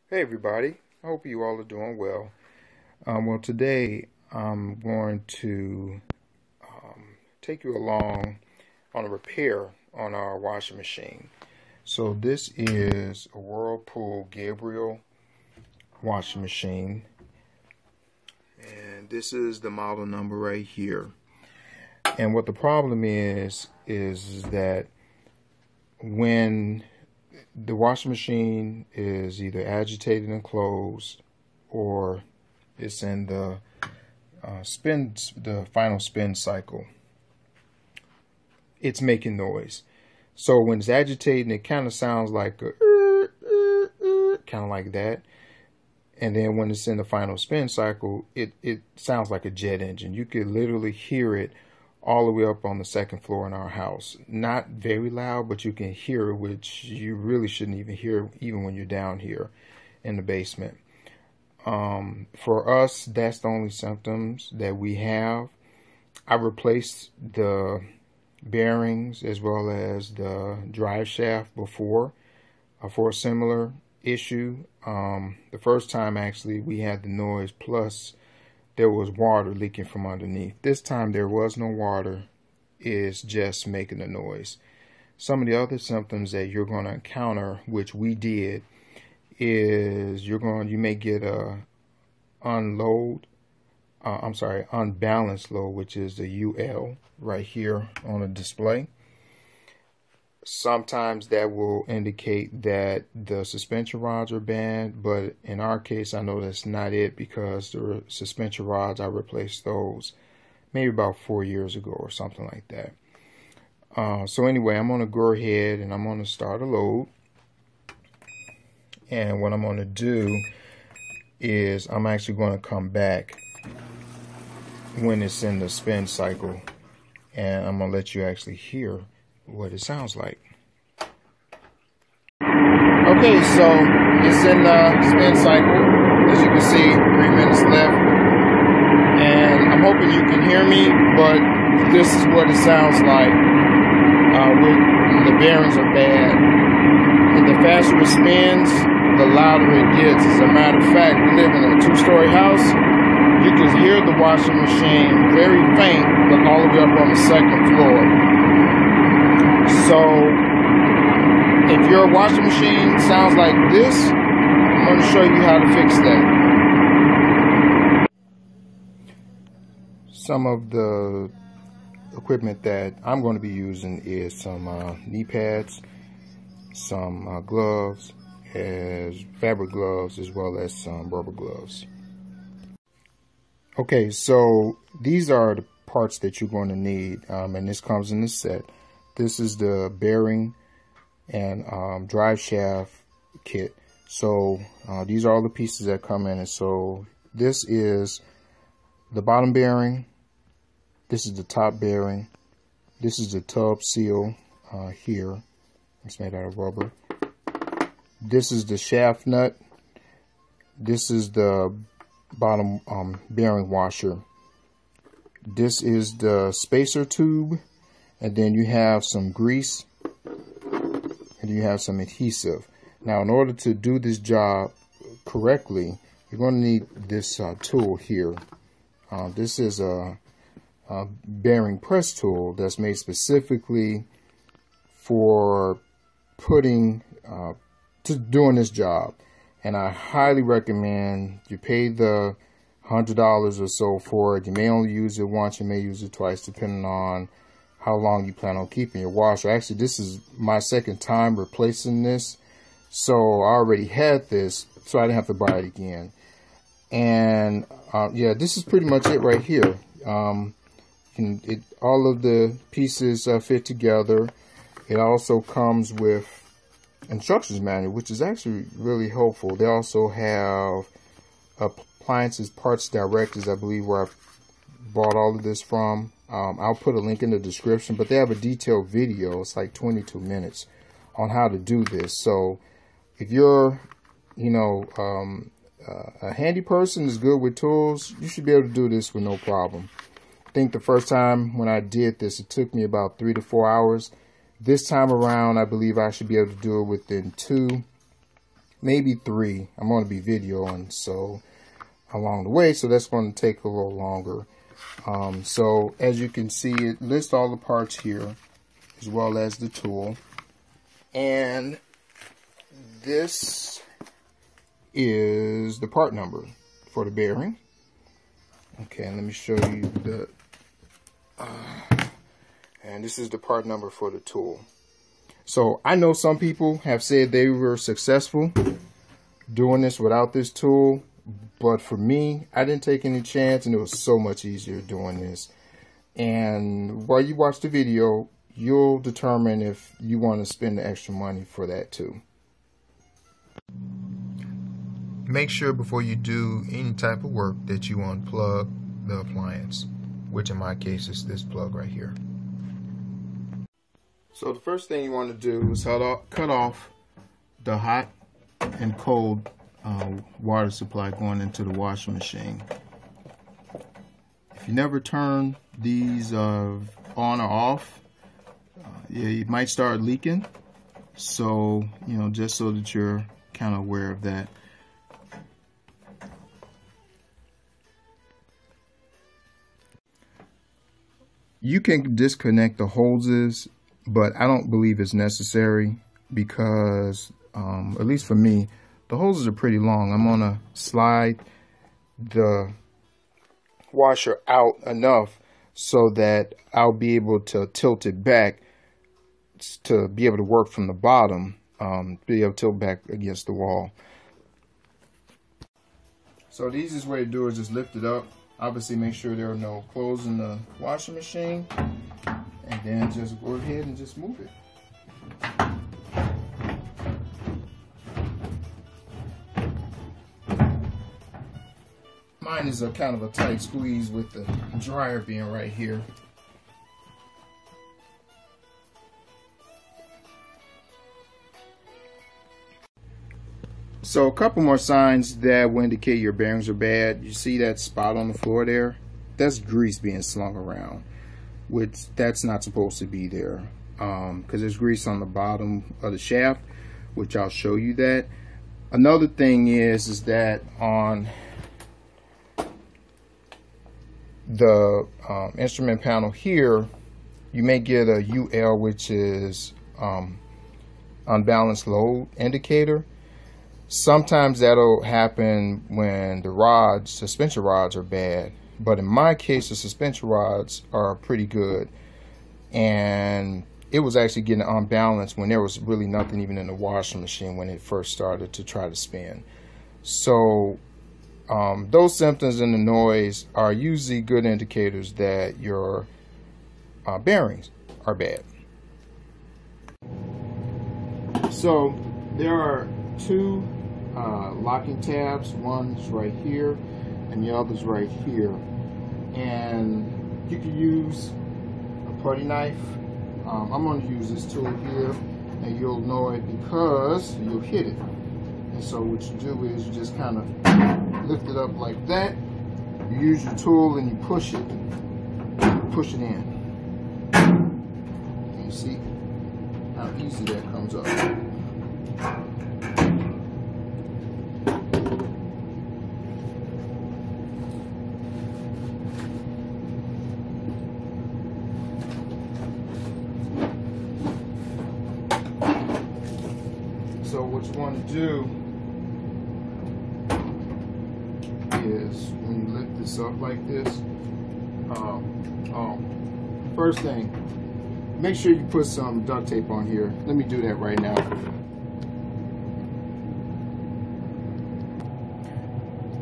Hey everybody, I hope you all are doing well. Well, today I'm going to take you along on a repair on our washing machine. So this is a Whirlpool Cabrio washing machine, and this is the model number right here. And what the problem is that when the washing machine is either agitated and closed, or it's in the final spin cycle, it's making noise. So when it's agitating, it kind of sounds like a kind of like that. And then when it's in the final spin cycle, it sounds like a jet engine. You could literally hear it all the way up on the second floor in our house. Not very loud, but you can hear it, which you really shouldn't even hear even when you're down here in the basement. For us, that's the only symptoms that we have. I replaced the bearings as well as the drive shaft before for a similar issue. The first time actually we had the noise, plus there was water leaking from underneath. This time there was no water, it's just making a noise. Some of the other symptoms that you're going to encounter, which we did, is you may get a unbalanced load, which is the UL right here on the display. Sometimes that will indicate that the suspension rods are bad, but in our case, I know that's not it, because the suspension rods, I replaced those maybe about 4 years ago or something like that. So anyway, I'm going to go ahead and I'm going to start a load. And what I'm going to do is I'm actually going to come back when it's in the spin cycle, and I'm going to let you actually hear what it sounds like. Okay, so it's in the spin cycle. As you can see, 3 minutes left. And I'm hoping you can hear me, but this is what it sounds like. The bearings are bad. And the faster it spins, the louder it gets. As a matter of fact, we live in a 2-story house. You can hear the washing machine very faint, but all the way up on the second floor. So if your washing machine sounds like this, I'm going to show you how to fix that. Some of the equipment that I'm going to be using is some knee pads, some gloves, as fabric gloves, as well as some rubber gloves. Okay, so these are the parts that you're going to need, and this comes in this set. This is the bearing and drive shaft kit. So these are all the pieces that come in. And so this is the bottom bearing, this is the top bearing, this is the tub seal here. It's made out of rubber. This is the shaft nut. This is the bottom bearing washer. This is the spacer tube, and then you have some grease, and you have some adhesive. Now, in order to do this job correctly, you're going to need this tool here. This is a bearing press tool that's made specifically for doing this job. And I highly recommend you pay the $100 or so for it. You may only use it once, you may use it twice, depending on how long you plan on keeping your washer. Actually, this is my second time replacing this, so I already had this, so I didn't have to buy it again. And yeah, this is pretty much it right here. All of the pieces fit together. It also comes with instructions manual, which is actually really helpful. They also have appliances parts directories, I believe, where I bought all of this from. I'll put a link in the description, but they have a detailed video. It's like 22 minutes on how to do this. So if you're, a handy person is good with tools, you should be able to do this with no problem. I think the first time when I did this, it took me about 3 to 4 hours. This time around, I believe I should be able to do it within 2, maybe 3. I'm going to be videoing so along the way, so that's going to take a little longer. So as you can see, it lists all the parts here as well as the tool, and this is the part number for the bearing. Okay, let me show you the and this is the part number for the tool. So I know some people have said they were successful doing this without this tool, but for me, I didn't take any chance, and it was so much easier doing this. And while you watch the video, you'll determine if you want to spend the extra money for that too. Make sure before you do any type of work that you unplug the appliance, which in my case is this plug right here. So the first thing you want to do is cut off the hot and cold water supply going into the washing machine. If you never turn these on or off, yeah, you might start leaking. So, you know, just so that you're kind of aware of that. You can disconnect the hoses, but I don't believe it's necessary because, at least for me, the hoses are pretty long. I'm gonna slide the washer out enough so that I'll be able to tilt it back to be able to work from the bottom, be able to tilt back against the wall. So the easiest way to do it is just lift it up. Obviously make sure there are no clothes in the washing machine, and then just go ahead and just move it. Mine is a kind of a tight squeeze with the dryer being right here. So a couple more signs that will indicate your bearings are bad. You see that spot on the floor there? That's grease being slung around, which that's not supposed to be there, because there's grease on the bottom of the shaft, which I'll show you that. Another thing is that on the instrument panel here, you may get a UL, which is unbalanced load indicator. Sometimes that'll happen when the suspension rods are bad, but in my case the suspension rods are pretty good, and it was actually getting unbalanced when there was really nothing even in the washing machine when it first started to try to spin. So those symptoms and the noise are usually good indicators that your bearings are bad. So there are two locking tabs. One's right here and the other's right here, and you can use a putty knife. I'm going to use this tool here, and you'll know it because you'll hit it. And so what you do is you just kind of lift it up like that. You use your tool and you push it in. And you see how easy that comes up. So what you want to do is when you lift this up like this, first thing, make sure you put some duct tape on here. Let me do that right now.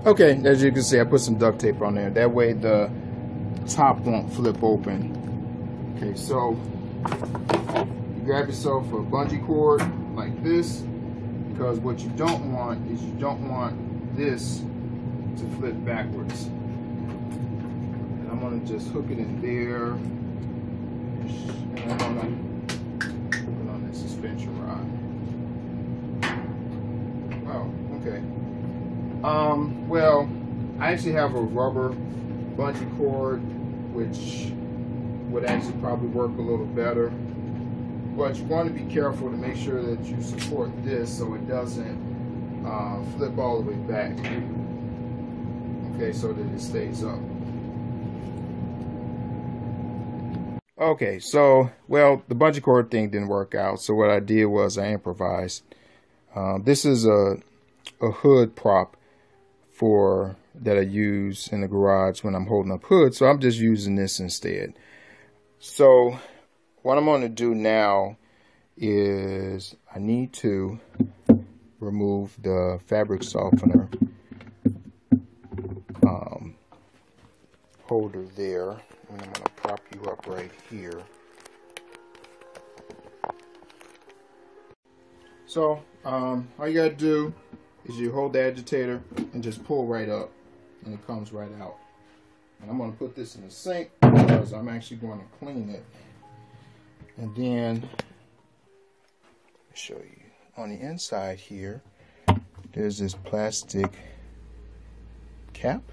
Okay, as you can see, I put some duct tape on there. That way the top won't flip open. Okay, so you grab yourself a bungee cord like this, because what you don't want is you don't want this to flip backwards. And I'm going to just hook it in there, and I'm going to put it on this suspension rod. Oh, okay. Well, I actually have a rubber bungee cord, which would actually probably work a little better. But you want to be careful to make sure that you support this so it doesn't flip all the way back, okay, so that it stays up. Okay, so, well, the bungee cord thing didn't work out, so what I did was I improvised. This is a hood prop that I use in the garage when I'm holding up hood, so I'm just using this instead. So what I'm going to do now is I need to remove the fabric softener holder there, and I'm going to prop you up right here. So all you got to do is you hold the agitator and just pull right up, and it comes right out. And I'm going to put this in the sink because I'm actually going to clean it. And then, let me show you. On the inside here, there's this plastic cap.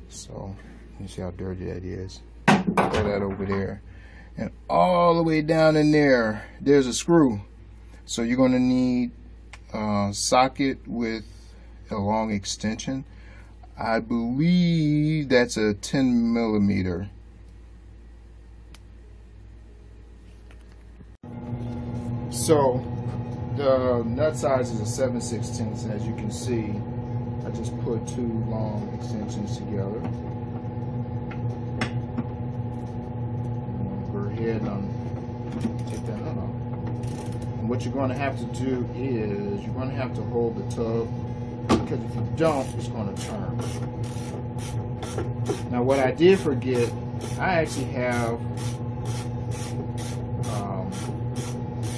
So, you see how dirty that is. Throw that over there. And all the way down in there, there's a screw. So you're going to need a socket with a long extension. I believe that's a 10 millimeter. So the nut size is a 7/16, as you can see. I just put two long extensions together. I'm going to go ahead and take that nut off. And what you're going to have to do is you're going to have to hold the tub, because if you don't, it's going to turn. Now what I did forget, I actually have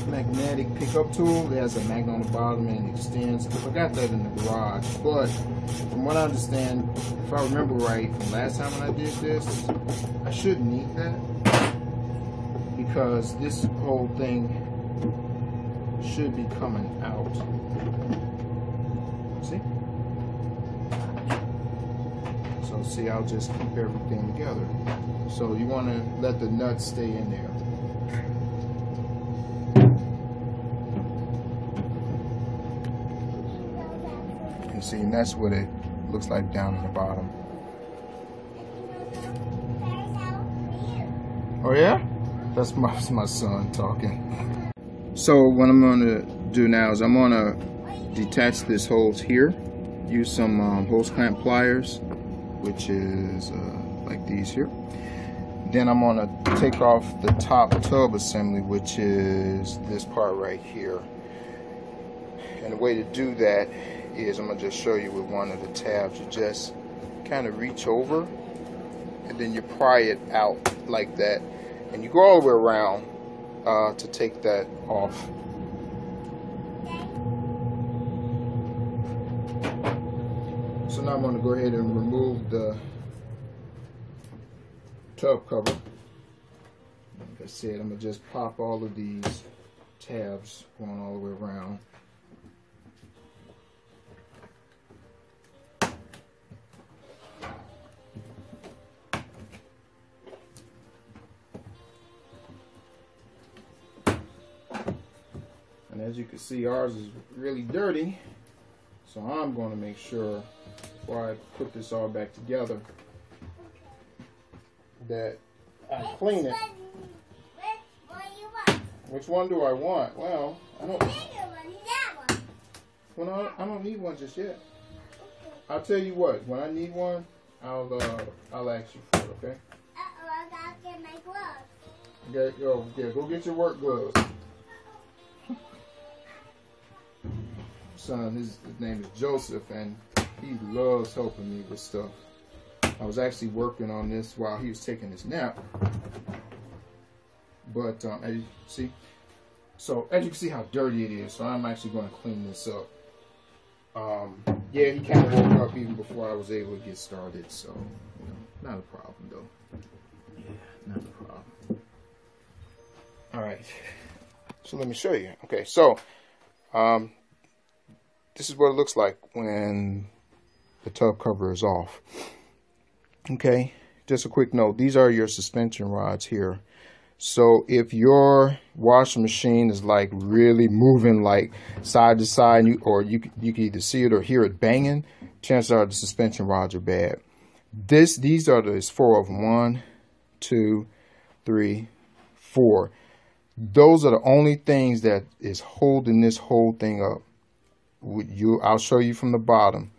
magnetic pickup tool. It has a magnet on the bottom and it extends. I forgot that in the garage, but from what I understand, if I remember right from last time when I did this, I shouldn't need that, because this whole thing should be coming out. See? So see, I'll just keep everything together. So you want to let the nuts stay in there. And see, and that's what it looks like down in the bottom. Oh yeah? That's my son talking. So what I'm going to do now is I'm going to detach this hose here. Use some hose clamp pliers, which is like these here. Then I'm going to take off the top tub assembly, which is this part right here. And the way to do that is, I'm going to just show you with one of the tabs. You just kind of reach over and then you pry it out like that, and you go all the way around to take that off. So now I'm going to go ahead and remove the tub cover. Like I said, I'm going to just pop all of these tabs going all the way around. And as you can see, ours is really dirty, so I'm going to make sure before I put this all back together that I clean it. Which one do I want? Well, I don't need one just yet. I'll tell you what, when I need one, I'll ask you for it, okay? I gotta get my gloves. Okay, go get your work gloves. Son, his name is Joseph, and he loves helping me with stuff. I was actually working on this while he was taking his nap. But as you see, as you can see how dirty it is, so I'm actually going to clean this up. Yeah, he kind of woke up even before I was able to get started, so you know, not a problem though. Yeah, not a problem. All right, so let me show you. Okay, so this is what it looks like when the tub cover is off. Okay, just a quick note, these are your suspension rods here. So if your washing machine is like really moving like side to side, or you can either see it or hear it banging, chances are the suspension rods are bad. These are there's 4 of them. 1, 2, 3, 4. Those are the only things that is holding this whole thing up. I'll show you from the bottom.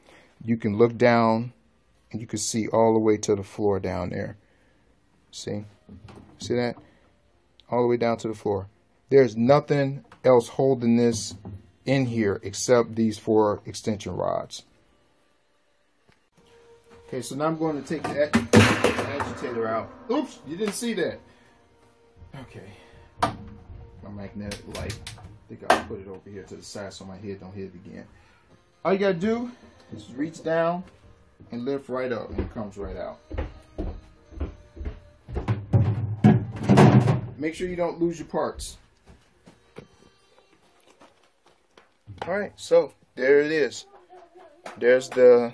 You can look down and you can see all the way to the floor down there. See that? All the way down to the floor. There's nothing else holding this in here except these 4 extension rods. Okay, so now I'm going to take the agitator out. Oops, you didn't see that. Okay. My magnetic light. I think I'll put it over here to the side so my head don't hit it again. All you gotta do is reach down and lift right up, and it comes right out. Make sure you don't lose your parts. All right, so there it is. There's the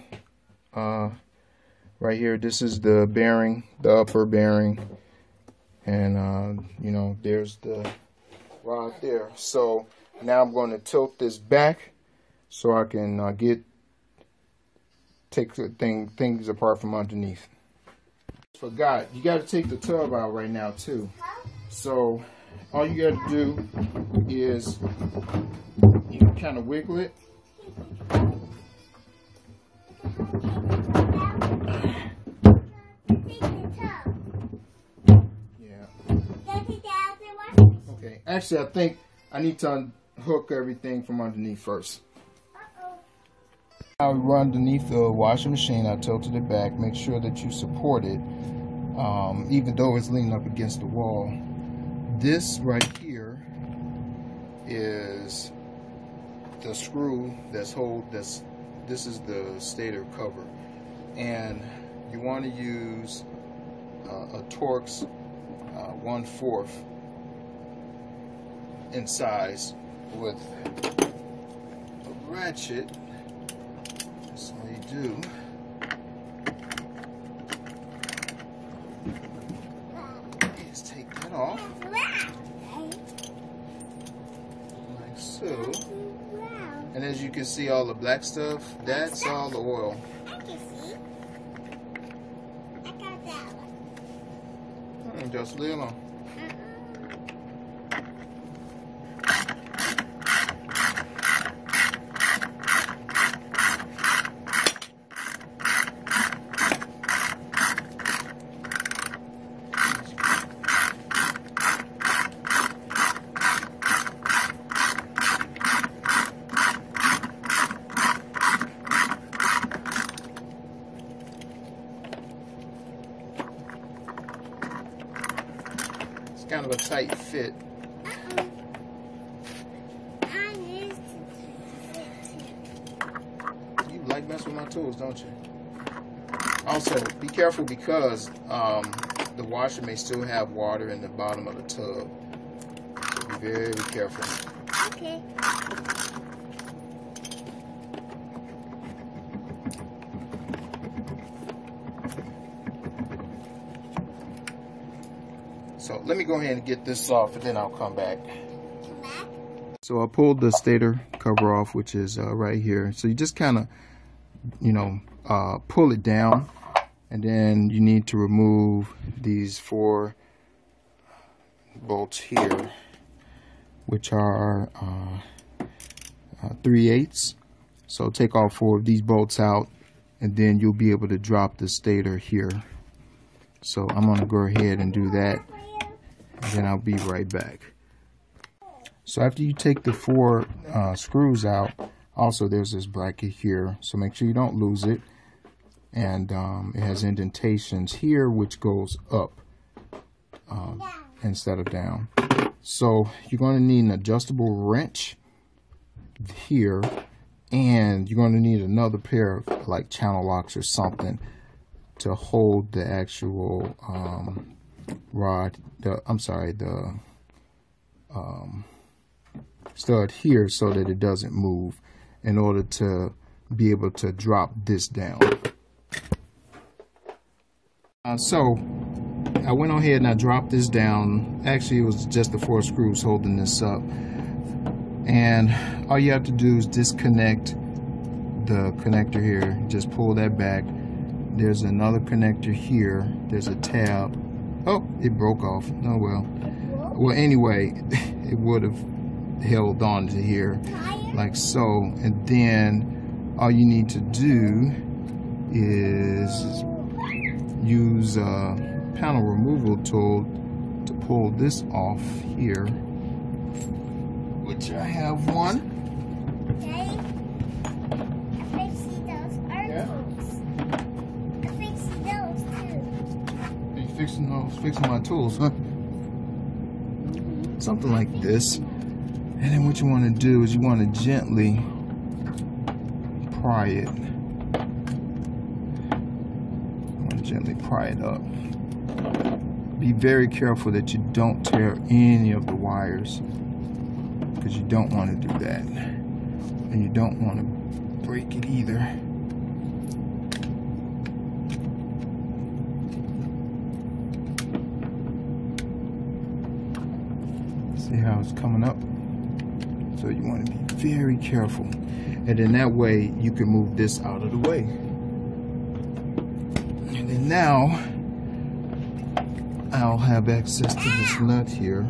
right here. This is the bearing, the upper bearing, and you know, there's the rod there. So now I'm going to tilt this back so I can take things apart from underneath. Forgot, you got to take the tub out right now too. So all you got to do is you can kind of wiggle it. Okay, actually I think I need to unhook everything from underneath first. Now we run underneath the washing machine. I tilted it back. Make sure that you support it, even though it's leaning up against the wall. This right here is the screw this is the stator cover, and you want to use a Torx 1/4 in size with a ratchet. That's all you do. Is take that off like so. And as you can see, all the black stuff, that's all the oil. I can see. I got that one. Just leave it alone. Kind of a tight fit. I'm used to fit. You like messing with my tools, don't you? Also, be careful because the washer may still have water in the bottom of the tub. So be very careful. Okay. So let me go ahead and get this off, and then I'll come back. Come back. So I pulled the stator cover off, which is right here. So you just kind of, you know, pull it down, and then you need to remove these 4 bolts here, which are 3/8. So take all 4 of these bolts out, and then you'll be able to drop the stator here. So I'm going to go ahead and do that, and then I'll be right back. So after you take the 4 screws out, also there's this bracket here, so make sure you don't lose it. And it has indentations here which goes up instead of down. So you're going to need an adjustable wrench here, and you're going to need another pair of like channel locks or something to hold the actual rod, the stud here, so that it doesn't move, in order to be able to drop this down. So I went on ahead and I dropped this down. Actually, it was just the 4 screws holding this up. And all you have to do is disconnect the connector here. Just pull that back. There's another connector here. There's a tab. Oh, it broke off. Oh well. Well, anyway, it would have held on to here like so. And then all you need to do is use a panel removal tool to pull this off here, which I have one. Daddy, I fixed those articles. I fixed those too. Are you fixing those? Fixing my tools, huh? Something like this. And then what you want to do is you want to gently pry it. Gently pry it up. Be very careful that you don't tear any of the wires, because you don't want to do that, and you don't want to break it either. See how it's coming up? So you want to be very careful, and then that way you can move this out of the way. And now I'll have access to this nut here.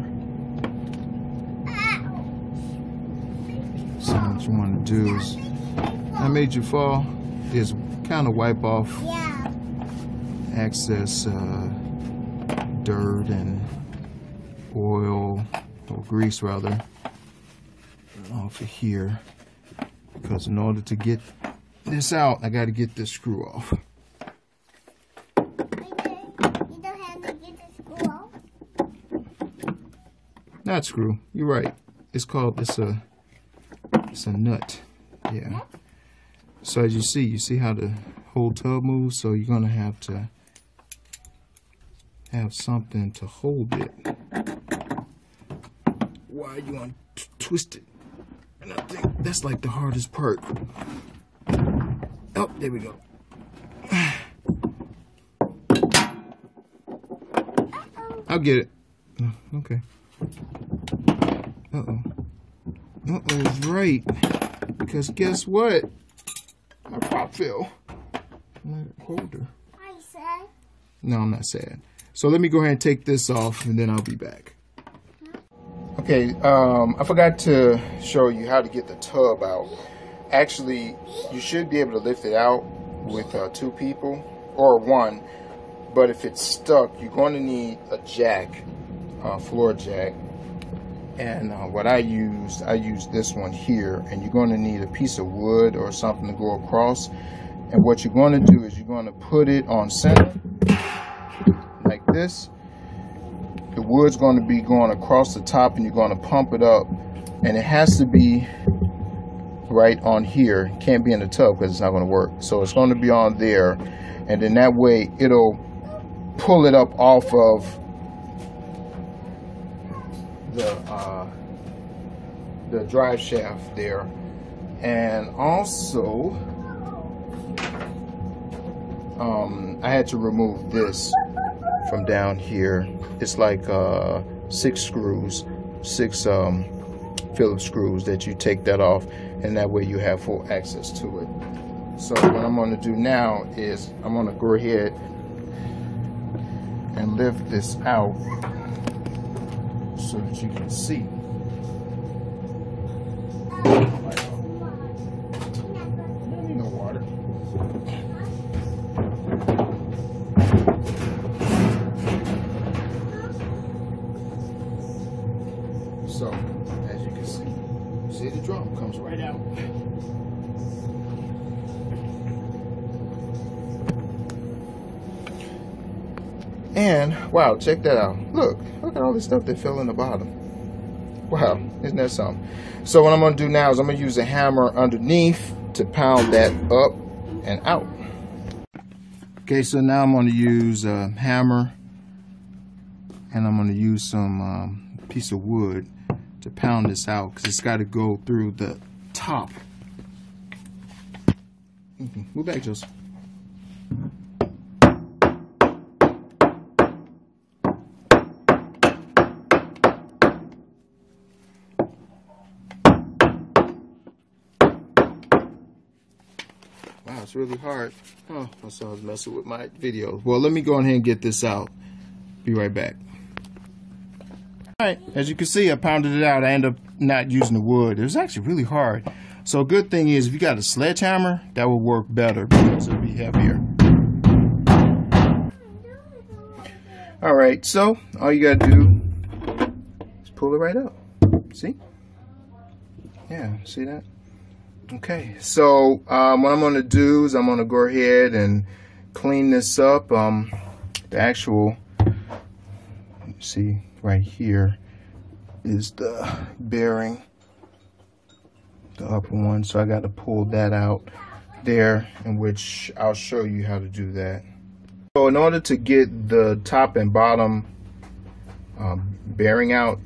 So what you want to do is, I made you fall, is kind of wipe off excess dirt and oil, or grease rather, off of here. Because in order to get this out, I got to get this screw off. Not screw. You're right. It's called. It's a nut. Yeah. So as you see how the whole tub moves. So you're gonna have to have something to hold it. Why you want to twist it? And I think that's like the hardest part. Oh, there we go. I'll get it. Oh, okay. Uh-oh. Uh-oh's right. Because guess what? My pop fell. Hold her. Are you sad? No, I'm not sad. So let me go ahead and take this off, and then I'll be back. Okay, I forgot to show you how to get the tub out. Actually, you should be able to lift it out with 2 people, or 1. But if it's stuck, you're going to need a jack, floor jack. And what I used this one here, and you're going to need a piece of wood or something to go across. And what you're going to do is you're going to put it on center, like this. The wood's going to be going across the top, and you're going to pump it up. And it has to be right on here. It can't be in the tub because it's not going to work. So it's going to be on there. And then that way it'll pull it up off of the drive shaft there. And also I had to remove this from down here. It's like 6 screws, 6 Phillips screws that you take that off, and that way you have full access to it. So what I'm going to do now is I'm going to go ahead and lift this out so that you can see. No water. So, as you can see the drum comes right out. And wow, check that out. Look at all this stuff that fell in the bottom. Wow, isn't that something? So what I'm going to do now is I'm going to use a hammer underneath to pound that up and out. Okay, so now I'm going to use a hammer, and I'm going to use some piece of wood to pound this out, because it's got to go through the top. Move back, Joseph. Wow, it's really hard. Oh, my son was messing with my video. Well, let me go ahead and get this out. Be right back. Alright, as you can see, I pounded it out. I ended up not using the wood. It was actually really hard. So a good thing is if you got a sledgehammer, that will work better because it'll be heavier. Alright, so all you gotta do is pull it right up. See? Yeah, see that? Okay, so what I'm going to do is I'm going to go ahead and clean this up. The actual, see right here is the bearing, the upper one. So I got to pull that out there, in which I'll show you how to do that. So in order to get the top and bottom bearing out,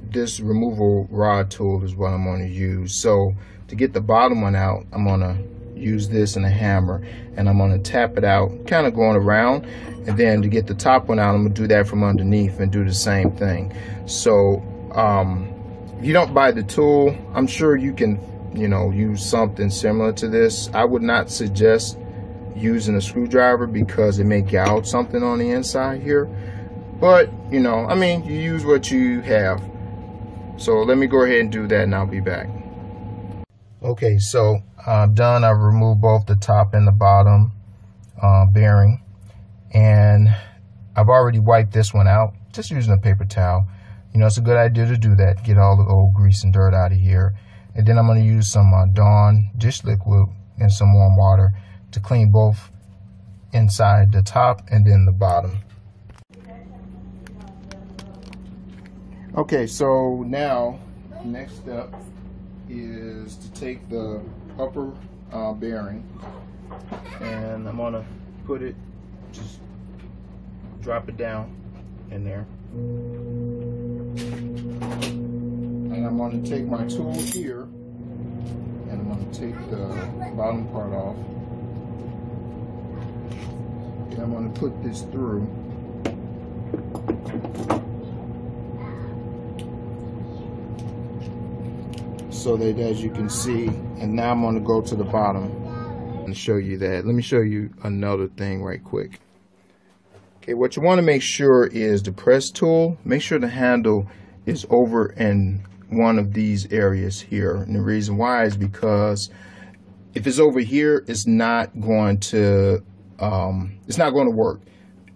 this removal rod tool is what I'm going to use. So to get the bottom one out, I'm going to use this and a hammer, and I'm going to tap it out, kind of going around, and then to get the top one out, I'm going to do that from underneath and do the same thing. So if you don't buy the tool, I'm sure you can, use something similar to this. I would not suggest using a screwdriver because it may gouge something on the inside here, but you use what you have. So let me go ahead and do that and I'll be back. Okay, so I'm done. I've removed both the top and the bottom bearing, and I've already wiped this one out just using a paper towel. It's a good idea to do that, get all the old grease and dirt out of here. And then I'm going to use some Dawn dish liquid and some warm water to clean both inside the top and then the bottom. Okay, so now next step is to take the upper bearing, and I'm gonna put it, just drop it down in there, and I'm gonna take my tool here and I'm gonna take the bottom part off, and I'm gonna put this through. So that, as you can see, and now I'm going to go to the bottom and show you that. Let me show you another thing right quick. Okay, what you want to make sure is the press tool, make sure the handle is over in one of these areas here. And the reason why is because if it's over here, it's not going to work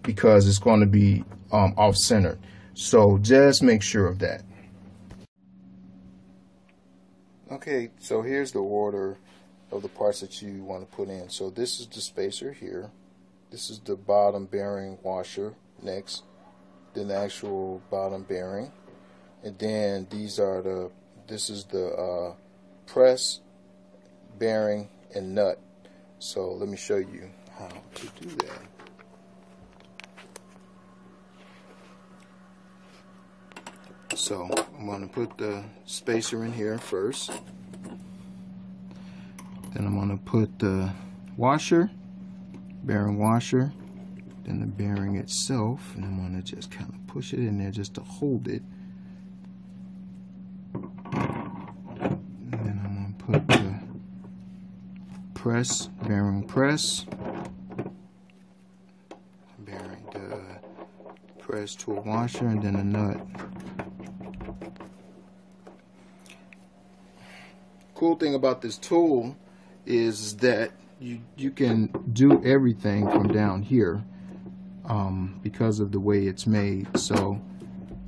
because it's going to be off-centered. So just make sure of that. Okay, so here's the order of the parts that you want to put in. So this is the spacer here. This is the bottom bearing washer next. Then the actual bottom bearing. And then this is the press, bearing, and nut. So let me show you how to do that. So I'm going to put the spacer in here first. Then I'm going to put the washer, bearing washer, then the bearing itself, and I'm going to just kind of push it in there just to hold it. And then I'm going to put the press, bearing press, bearing the press to a washer, and then a nut. Cool thing about this tool is that you can do everything from down here because of the way it's made. So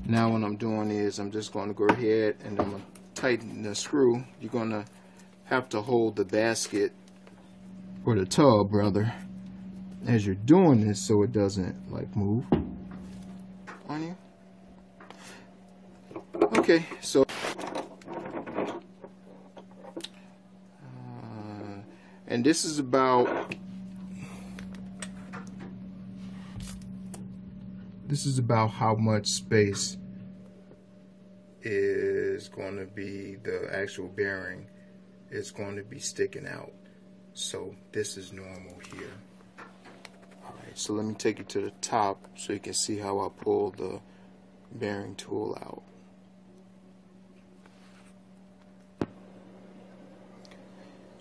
now what I'm doing is I'm just going to go ahead and I'm going to tighten the screw. You're going to have to hold the basket, or the tub rather, as you're doing this so it doesn't like move on you. Okay, so and this is about how much space is going to be the actual bearing is going to be sticking out. So this is normal here. Alright, so let me take it to the top so you can see how I pull the bearing tool out.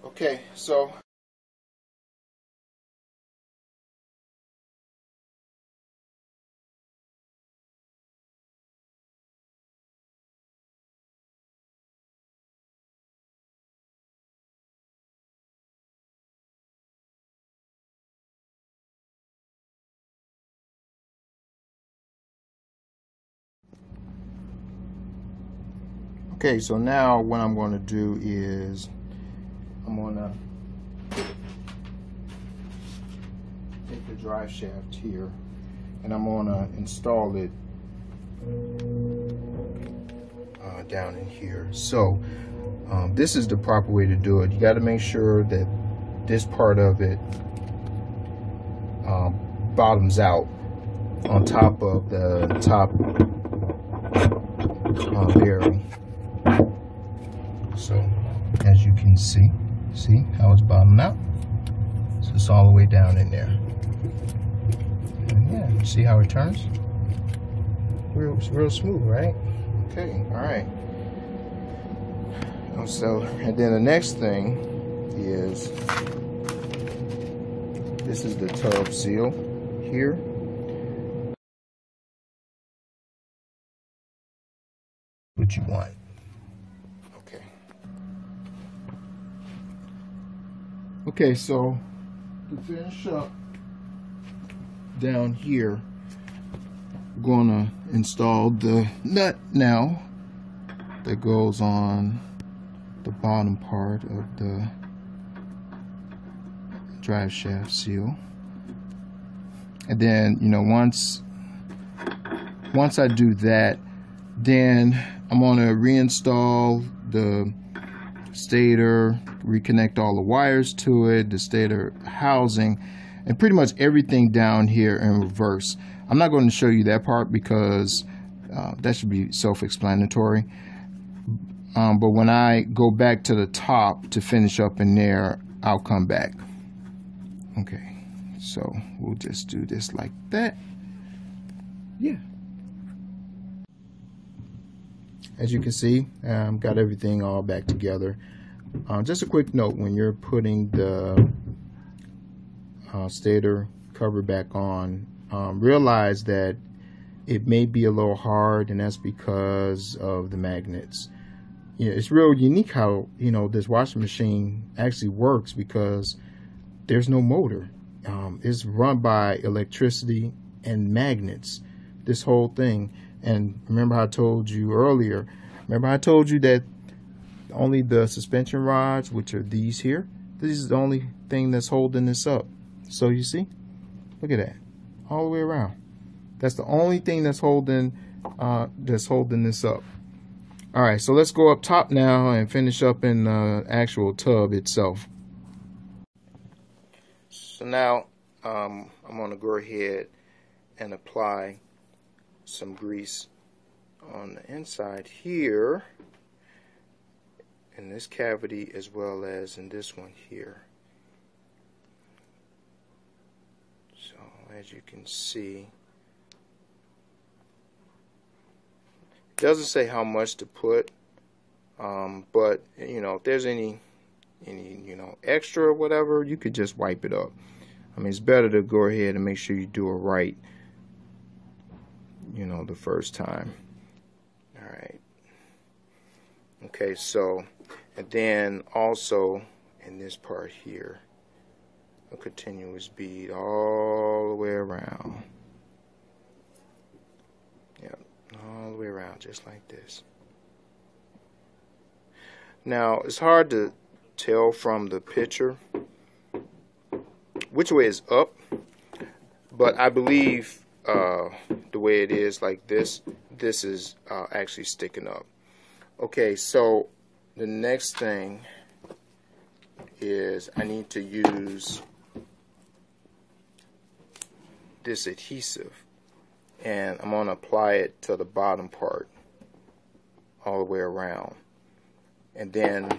Okay, so Okay, so now what I'm going to do is I'm going to take the drive shaft here and I'm going to install it down in here. So this is the proper way to do it. You got to make sure that this part of it bottoms out on top of the top bearing. So as you can see how it's bottomed out. So it's all the way down in there. And yeah, you see how it turns? Real smooth, right? Okay, all right. So, and then the next thing is, this is the tub seal here. What you want. Okay. Okay, so to finish up down here, I'm gonna install the nut now that goes on the bottom part of the drive shaft seal. And then, you know, once I do that, then I'm going to reinstall the stator, reconnect all the wires to it, the stator housing, and pretty much everything down here in reverse. I'm not going to show you that part because that should be self-explanatory. But when I go back to the top to finish up in there, I'll come back. Okay, so we'll just do this like that. Yeah. As you can see, got everything all back together. Just a quick note, when you're putting the stator cover back on, realize that it may be a little hard, and that's because of the magnets. You know, it's real unique how, you know, this washing machine actually works because there's no motor. It's run by electricity and magnets, this whole thing. And remember I told you earlier, that only the suspension rods, which are these here, this is the only thing that's holding this up. So you see, look at that, all the way around. That's the only thing that's holding this up. All right, so let's go up top now and finish up in the actual tub itself. So now I'm going to go ahead and apply some grease on the inside here in this cavity as well as in this one here. So as you can see, it doesn't say how much to put, but you know, if there's any you know, extra or whatever, you could just wipe it up. I mean, it's better to go ahead and make sure you do it right, you know, the first time. All right. Okay, so, and then also in this part here, a continuous bead all the way around. Yep, all the way around, just like this. Now, it's hard to tell from the picture which way is up, but I believe the way it is like this is actually sticking up. Okay, so the next thing is I need to use this adhesive, and I'm going to apply it to the bottom part all the way around. And then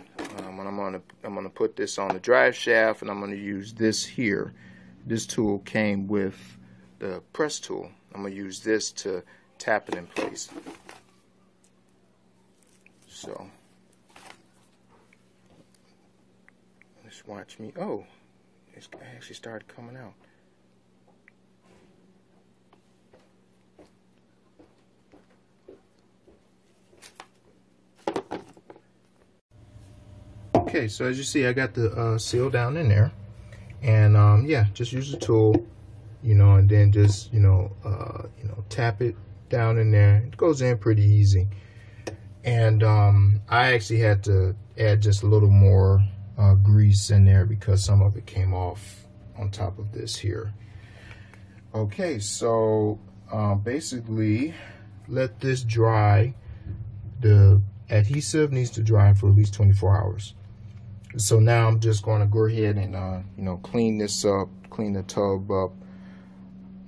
I'm gonna put this on the drive shaft, and I'm gonna use this here. This tool came with the press tool. I'm gonna use this to tap it in place. So just watch me. Oh, it's actually started coming out. Okay, so as you see, I got the seal down in there, and yeah, just use the tool, you know, and then just you know tap it down in there. It goes in pretty easy, And I actually had to add just a little more grease in there because some of it came off on top of this here. Okay, so basically let this dry. The adhesive needs to dry for at least 24 hours. So now I'm just going to go ahead and clean this up, clean the tub up,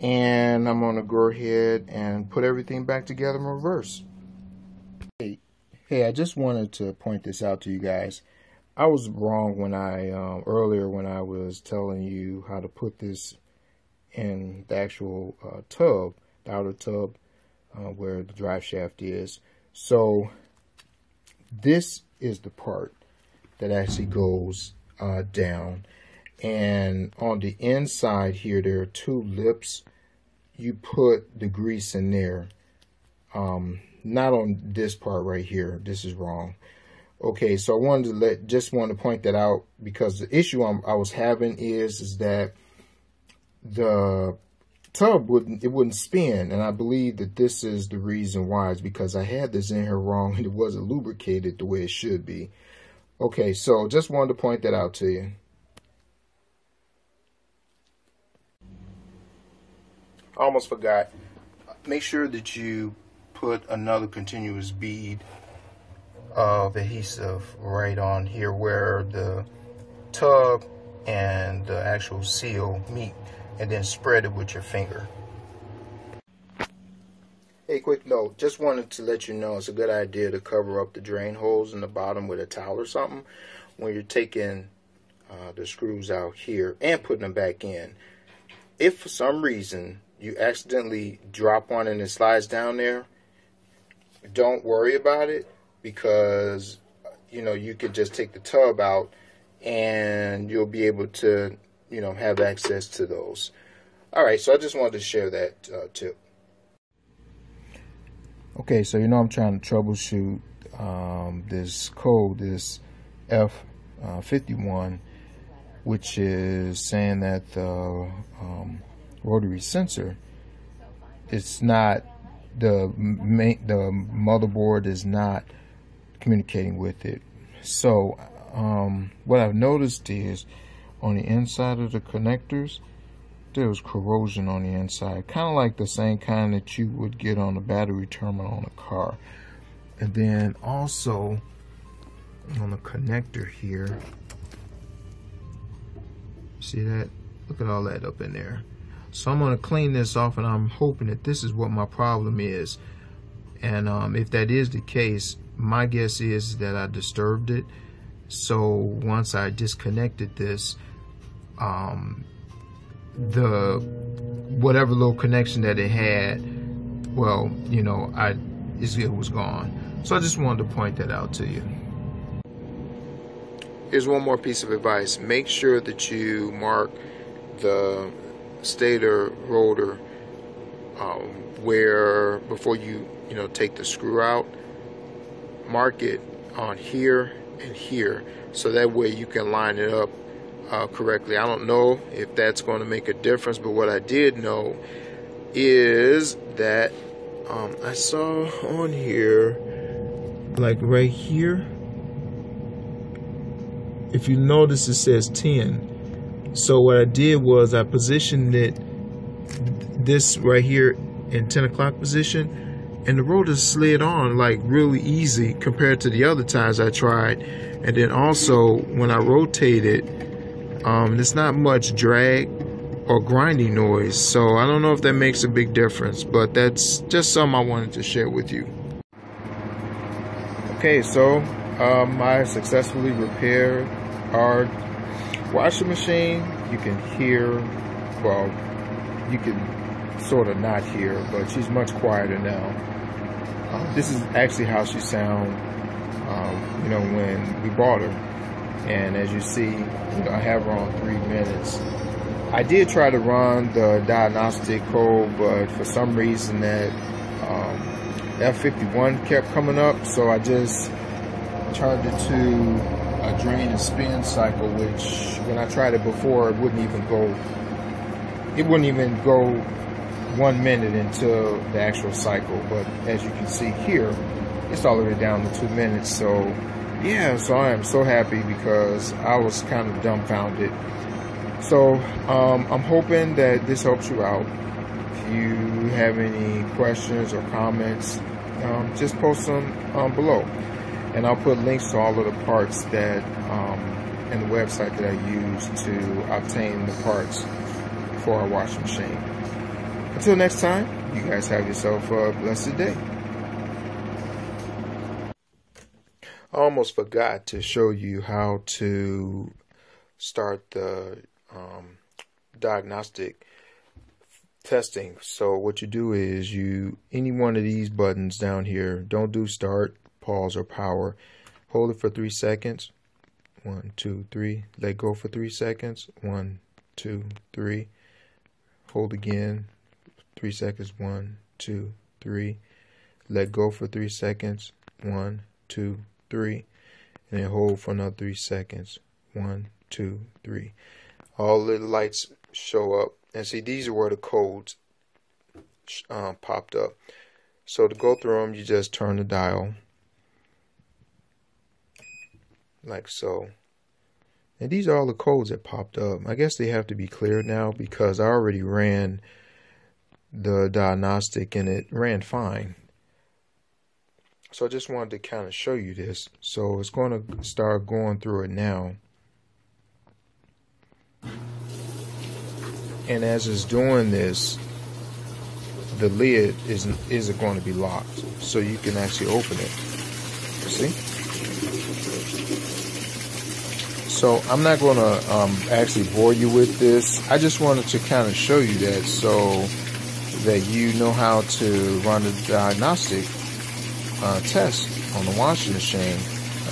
and I'm going to go ahead and put everything back together in reverse. Hey, I just wanted to point this out to you guys. I was wrong when I earlier when I was telling you how to put this in the actual tub, the outer tub where the drive shaft is. So this is the part that actually goes down, and on the inside here there are two lips. You put the grease in there, not on this part right here. This is wrong. Okay, so I wanted to just want to point that out because the issue I was having is that the tub wouldn't spin, and I believe that this is the reason why. It's because I had this in here wrong and it wasn't lubricated the way it should be. Okay, so just wanted to point that out to you. I almost forgot. Make sure that you put another continuous bead of adhesive right on here where the tub and the actual seal meet, and then spread it with your finger. Hey, quick note, just wanted to let you know it's a good idea to cover up the drain holes in the bottom with a towel or something when you're taking the screws out here and putting them back in. If for some reason you accidentally drop one and it slides down there, don't worry about it, because you could just take the tub out and you'll be able to have access to those. All right, so I just wanted to share that tip. Okay, so I'm trying to troubleshoot this code, this F51, which is saying that the rotary sensor, it's not, the motherboard is not communicating with it. So what I've noticed is on the inside of the connectors, there's corrosion on the inside, kind of like the same kind that you would get on the battery terminal on a car. And then also on the connector here, see that? Look at all that up in there. So I'm going to clean this off, and I'm hoping that this is what my problem is. And if that is the case, my guess is that I disturbed it. So once I disconnected this, the whatever little connection that it had, well, it was gone. So I just wanted to point that out to you. Here's one more piece of advice. Make sure that you mark the stator rotor where, before you take the screw out, mark it on here and here, so that way you can line it up correctly. I don't know if that's going to make a difference, but what I did know is that I saw on here, like right here, if you notice, it says 10. So what I did was I positioned this right here in 10 o'clock position, and the rotor slid on like really easy compared to the other times I tried. And then also when I rotated, there's not much drag or grinding noise, so I don't know if that makes a big difference, but that's just something I wanted to share with you. Okay, so I successfully repaired our washing machine. You can hear, well, you can sort of not hear, but she's much quieter now. This is actually how she sounded, when we bought her. And as you see, I have her on 3 minutes. I did try to run the diagnostic code, but for some reason that F51 kept coming up, so I just turned it to a drain and spin cycle, which when I tried it before, it wouldn't even go 1 minute into the actual cycle. But as you can see here, it's all the way down to 2 minutes. So yeah, so I am so happy because I was kind of dumbfounded. So I'm hoping that this helps you out. If you have any questions or comments, just post them below, and I'll put links to all of the parts that and the website that I use to obtain the parts for our washing machine. Until next time, you guys have yourself a blessed day. I almost forgot to show you how to start the diagnostic testing. So what you do is any one of these buttons down here, don't do start, pause, or power. Hold it for 3 seconds. 1, 2, 3. Let go for 3 seconds. 1, 2, 3. Hold again. 3 seconds. 1, 2, 3. Let go for 3 seconds. 1, 2, 3. And then hold for another 3 seconds. 1, 2, 3. All the lights show up. And see, these are where the codes popped up. So to go through them, you just turn the dial. Like so. And these are all the codes that popped up. I guess they have to be cleared now because I already ran the diagnostic and it ran fine. So I just wanted to kind of show you this. So it's going to start going through it now. And as it's doing this, the lid isn't going to be locked. So you can actually open it. See? So I'm not going to actually bore you with this. I just wanted to kind of show you that so that you know how to run the diagnostic test on the washing machine.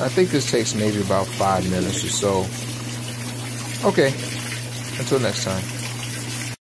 I think this takes maybe about 5 minutes or so. Okay, until next time.